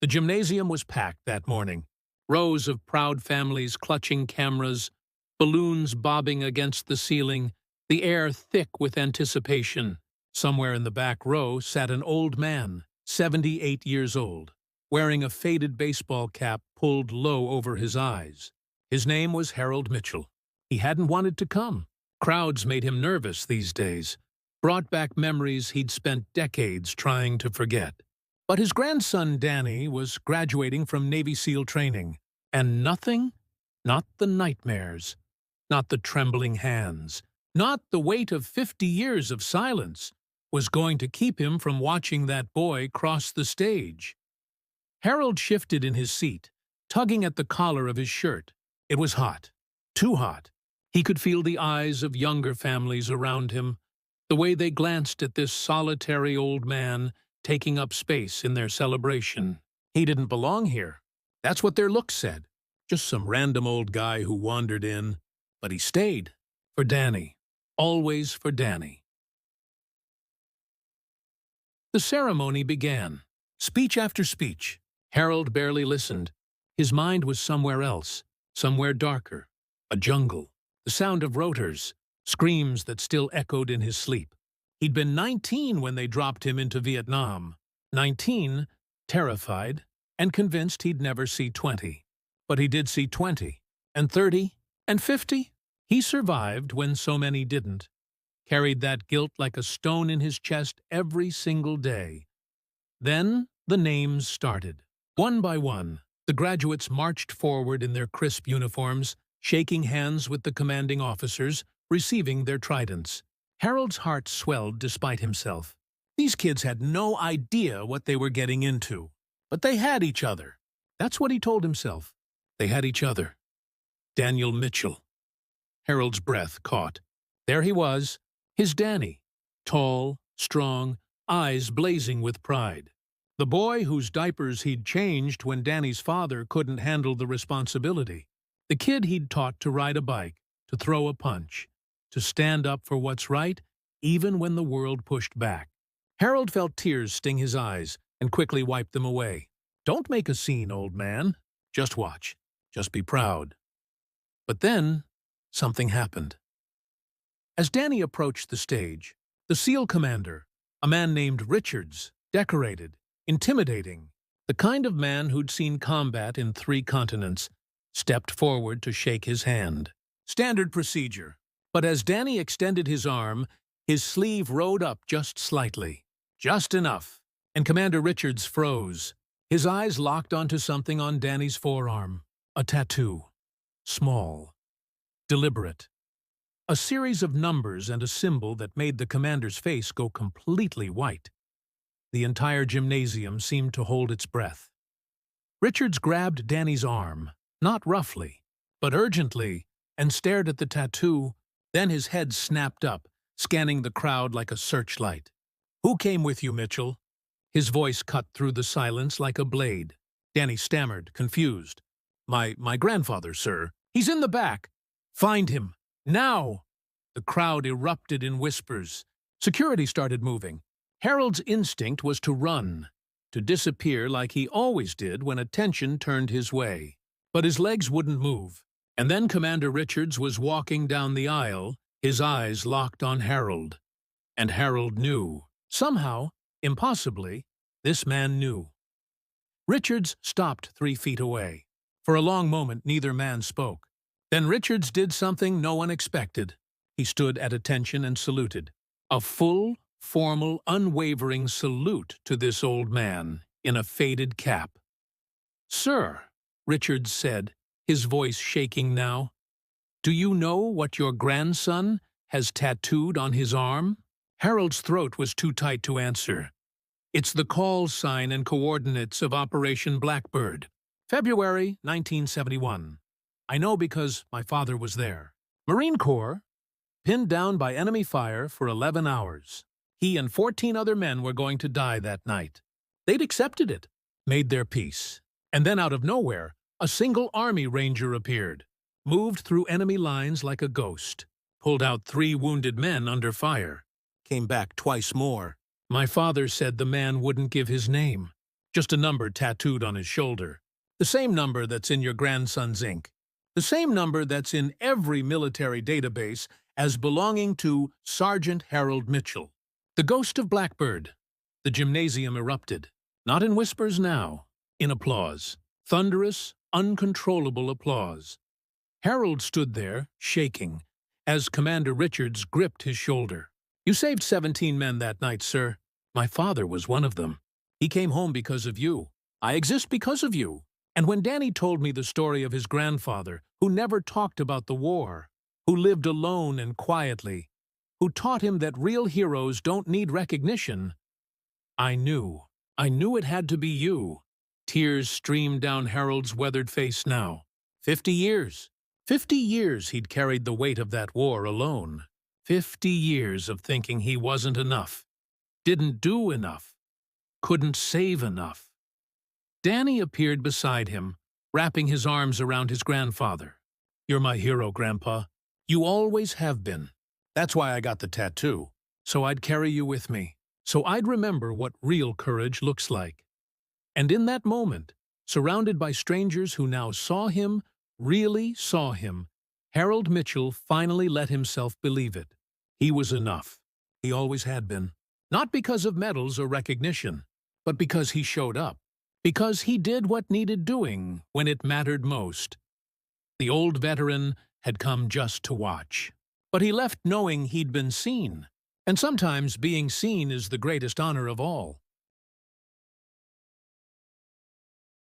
The gymnasium was packed that morning. Rows of proud families clutching cameras, balloons bobbing against the ceiling, the air thick with anticipation. Somewhere in the back row sat an old man, 78 years old, wearing a faded baseball cap pulled low over his eyes. His name was Harold Mitchell. He hadn't wanted to come. Crowds made him nervous these days, brought back memories he'd spent decades trying to forget. But his grandson Danny was graduating from Navy SEAL training, and nothing, not the nightmares, not the trembling hands, not the weight of 50 years of silence, was going to keep him from watching that boy cross the stage. Harold shifted in his seat, tugging at the collar of his shirt. It was hot, too hot. He could feel the eyes of younger families around him, the way they glanced at this solitary old man taking up space in their celebration. He didn't belong here. That's what their looks said. Just some random old guy who wandered in. But he stayed. For Danny. Always for Danny. The ceremony began. Speech after speech. Harold barely listened. His mind was somewhere else, somewhere darker. A jungle. The sound of rotors. Screams that still echoed in his sleep. He'd been 19 when they dropped him into Vietnam. 19, terrified, and convinced he'd never see 20. But he did see 20, and 30, and 50. He survived when so many didn't. Carried that guilt like a stone in his chest every single day. Then the names started. One by one, the graduates marched forward in their crisp uniforms, shaking hands with the commanding officers, receiving their tridents. Harold's heart swelled despite himself. These kids had no idea what they were getting into. But they had each other. That's what he told himself. They had each other. Daniel Mitchell. Harold's breath caught. There he was, his Danny. Tall, strong, eyes blazing with pride. The boy whose diapers he'd changed when Danny's father couldn't handle the responsibility. The kid he'd taught to ride a bike, to throw a punch, to stand up for what's right, even when the world pushed back. Harold felt tears sting his eyes and quickly wiped them away. Don't make a scene, old man. Just watch. Just be proud. But then, something happened. As Danny approached the stage, the SEAL commander, a man named Richards, decorated, intimidating, the kind of man who'd seen combat in 3 continents, stepped forward to shake his hand. Standard procedure. But as Danny extended his arm, his sleeve rode up just slightly. Just enough. And Commander Richards froze. His eyes locked onto something on Danny's forearm. A tattoo. Small. Deliberate. A series of numbers and a symbol that made the commander's face go completely white. The entire gymnasium seemed to hold its breath. Richards grabbed Danny's arm, not roughly, but urgently, and stared at the tattoo. Then his head snapped up, scanning the crowd like a searchlight. "Who came with you, Mitchell?" His voice cut through the silence like a blade. Danny stammered, confused. My grandfather, sir. He's in the back. Find him. Now!" The crowd erupted in whispers. Security started moving. Harold's instinct was to run, to disappear like he always did when attention turned his way. But his legs wouldn't move. And then Commander Richards was walking down the aisle, his eyes locked on Harold. And Harold knew. Somehow, impossibly, this man knew. Richards stopped 3 feet away. For a long moment, neither man spoke. Then Richards did something no one expected. He stood at attention and saluted. A full, formal, unwavering salute to this old man in a faded cap. "Sir," Richards said, his voice shaking now, "do you know what your grandson has tattooed on his arm?" Harold's throat was too tight to answer. "It's the call sign and coordinates of Operation Blackbird. February 1971. I know because my father was there. Marine Corps, pinned down by enemy fire for 11 hours. He and 14 other men were going to die that night. They'd accepted it, made their peace. And then out of nowhere, a single Army Ranger appeared, moved through enemy lines like a ghost, pulled out 3 wounded men under fire, came back twice more. My father said the man wouldn't give his name, just a number tattooed on his shoulder. The same number that's in your grandson's ink. The same number that's in every military database as belonging to Sergeant Harold Mitchell. The ghost of Blackbird. The gymnasium erupted. Not in whispers now, in applause. Thunderous, uncontrollable applause. Harold stood there, shaking, as Commander Richards gripped his shoulder. You saved 17 men that night, sir. My father was one of them. He came home because of you. I exist because of you. And when Danny told me the story of his grandfather, who never talked about the war, who lived alone and quietly, who taught him that real heroes don't need recognition, I knew it had to be you. Tears streamed down Harold's weathered face now. 50 years. 50 years he'd carried the weight of that war alone. 50 years of thinking he wasn't enough, didn't do enough, couldn't save enough. Danny appeared beside him, wrapping his arms around his grandfather. You're my hero, Grandpa. You always have been. That's why I got the tattoo. So I'd carry you with me. So I'd remember what real courage looks like. And in that moment, surrounded by strangers who now saw him, really saw him, Harold Mitchell finally let himself believe it. He was enough. He always had been. Not because of medals or recognition, but because he showed up. Because he did what needed doing when it mattered most. The old veteran had come just to watch. But he left knowing he'd been seen. And sometimes being seen is the greatest honor of all.